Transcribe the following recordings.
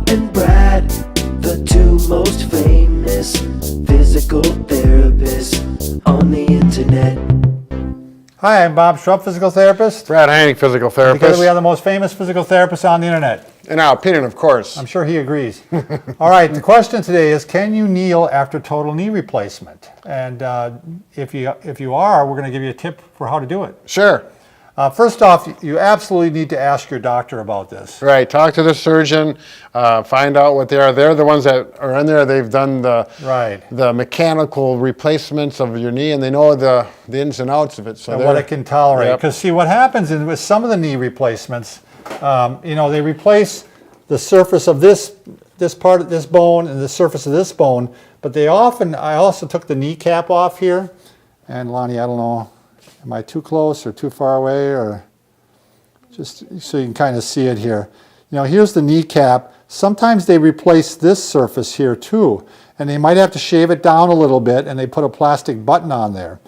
and Brad, the two most famous physical therapists on the internet. Hi, I'm Bob Schrupp, physical therapist. Brad Heineck, physical therapist. Together we are the most famous physical therapists on the internet. In our opinion, of course. I'm sure he agrees. All right, the question today is, can you kneel after total knee replacement? And if you are, we're going to give you a tip for how to do it. Sure. First off, you absolutely need to ask your doctor about this. Right. Talk to the surgeon. Find out what they are. They're the ones that are in there. They've done the mechanical replacements of your knee, and they know the ins and outs of it. So and what it can tolerate. Yep. Because see, what happens with some of the knee replacements, they replace the surface of this part of this bone and the surface of this bone, but I also took the kneecap off here, and Lonnie, I don't know, am I too close or too far away, or just so you can kind of see it here. Here's the kneecap. Sometimes they replace this surface here too, and they might have to shave it down a little bit, and they put a plastic button on there.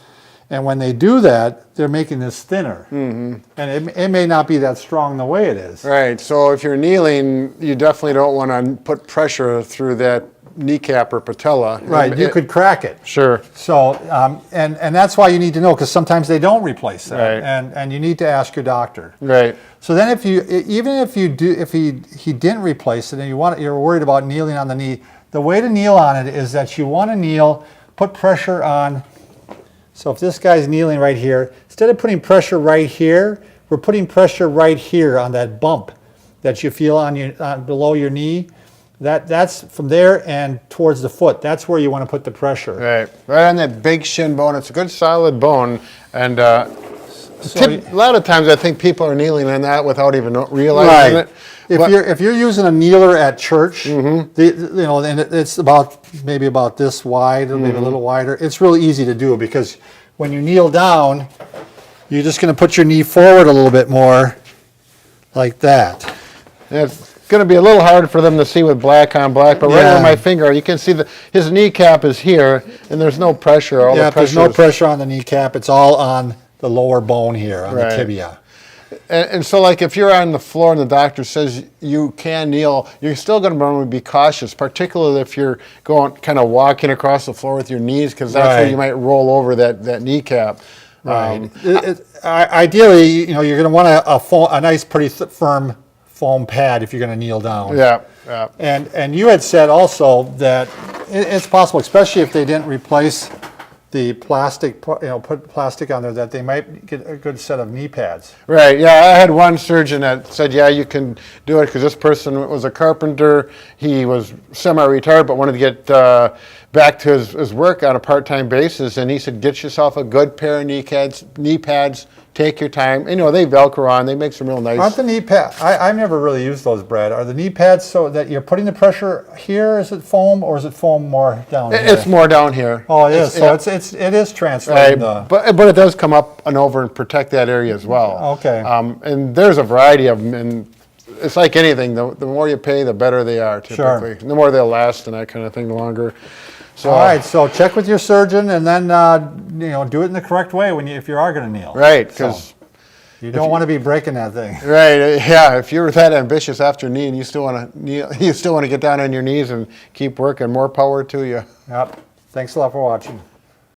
And when they do that, they're making this thinner. Mm-hmm. And it may not be that strong the way it is. Right. So if you're kneeling, you definitely don't want to put pressure through that kneecap or patella. Right. You could crack it. Sure. So, and that's why you need to know, because sometimes they don't replace that. Right. And you need to ask your doctor. Right. So then if he didn't replace it and you're worried about kneeling on the knee, the way to kneel on it is that you want to kneel, put pressure on. So if this guy's kneeling right here, instead of putting pressure right here, we're putting pressure right here on that bump that you feel below your knee. That's from there and towards the foot. That's where you want to put the pressure. Right on that big shin bone. It's a good solid bone, and a lot of times I think people are kneeling on that without even realizing it. If you're using a kneeler at church, mm-hmm. And it's maybe about this wide, or maybe a little wider. It's really easy to do, because when you kneel down, you're just going to put your knee forward a little bit more, like that. It's going to be a little hard for them to see with black on black, but right on my finger, you can see his kneecap is here, and there's no pressure. There's no pressure on the kneecap. It's all on the lower bone here, on the tibia. And so, like, if you're on the floor and the doctor says you can kneel, you're still going to want to be cautious, particularly if you're kind of walking across the floor with your knees, because that's where you might roll over that kneecap. Right. Ideally, you're going to want a nice, pretty firm foam pad if you're going to kneel down. Yeah. And you had said also that it's possible, especially if they didn't replace the plastic, put plastic on there, that they might get a good set of knee pads. Right. Yeah, I had one surgeon that said, yeah, you can do it, because this person was a carpenter. He was semi-retired but wanted to get back to his work on a part-time basis, and he said, get yourself a good pair of knee pads. Take your time. They Velcro on. They make some real nice. Aren't the knee pads? I've never really used those, Brad. Are the knee pads so that you're putting the pressure here? Is it foam, or is it foam more down here? It's more down here. Oh, it is. So it is translating. Right. But it does come up and over and protect that area as well. Okay. And there's a variety of them, and it's like anything. The more you pay, the better they are. Typically, the more they'll last and that kind of thing. The longer. So, all right, so check with your surgeon, and then do it in the correct way if you are going to kneel. Right, because you don't want to be breaking that thing. Right, yeah. If you're that ambitious after knee and you still want to kneel, you still want to get down on your knees and keep working, more power to you. Yep. Thanks a lot for watching.